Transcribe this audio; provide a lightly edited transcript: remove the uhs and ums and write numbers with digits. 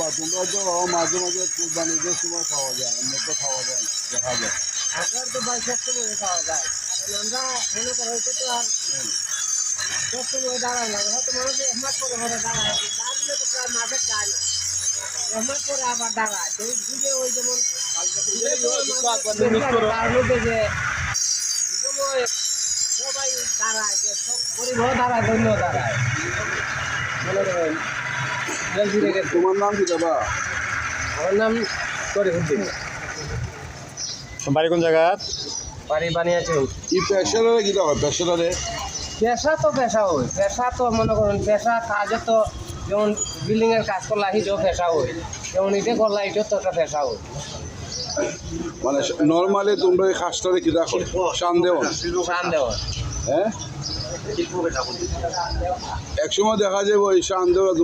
বাবা তোমরা তো মাঝে মাঝে কুরবানিদের সময় খাওয়া যায়, এমনি তো খাওয়া যায় না, দেখা যায়। এখন তো ভাই সব সময় খাওয়া যায়, কারণ আমরা মনে করো হয়তো তো আর সব সময় দাঁড়ায় না, হয়তো মানুষ একমাস করে ঘরে দাঁড়ায়, দাঁড়ালে তো প্রায় মাঠে যায় না, একমাস করে আবার দাঁড়ায়। তো বুঝে ওই যেমন কারণ হচ্ছে যে সময় সবাই দাঁড়ায়, যে সব পরিবহন দাঁড়ায়, ধন্য দাঁড়ায় মনে করেন। তোমার নাম কি বাবা? আমার নাম শরীফুদ্দিন, বাড়ি কোন জায়গা? বাড়ি বানিয়েছে। কি পেশারে কি দাও পেশারে? পেশা তো পেশা হয়, পেশা তো মনে করেন পেশা কাজে তো যেমন বিল্ডিংয়ের কাজ করলা হিটেও পেশা হয়, যেমন ইটে করলা এটাও তো একটা পেশা হয়। মানে নর্মালি তোমরা এই কাজটারে কি দেখো শান দেও? শান দেওয়া হ্যাঁ, এক সময় দেখা যাবে ওই শান দেওয়া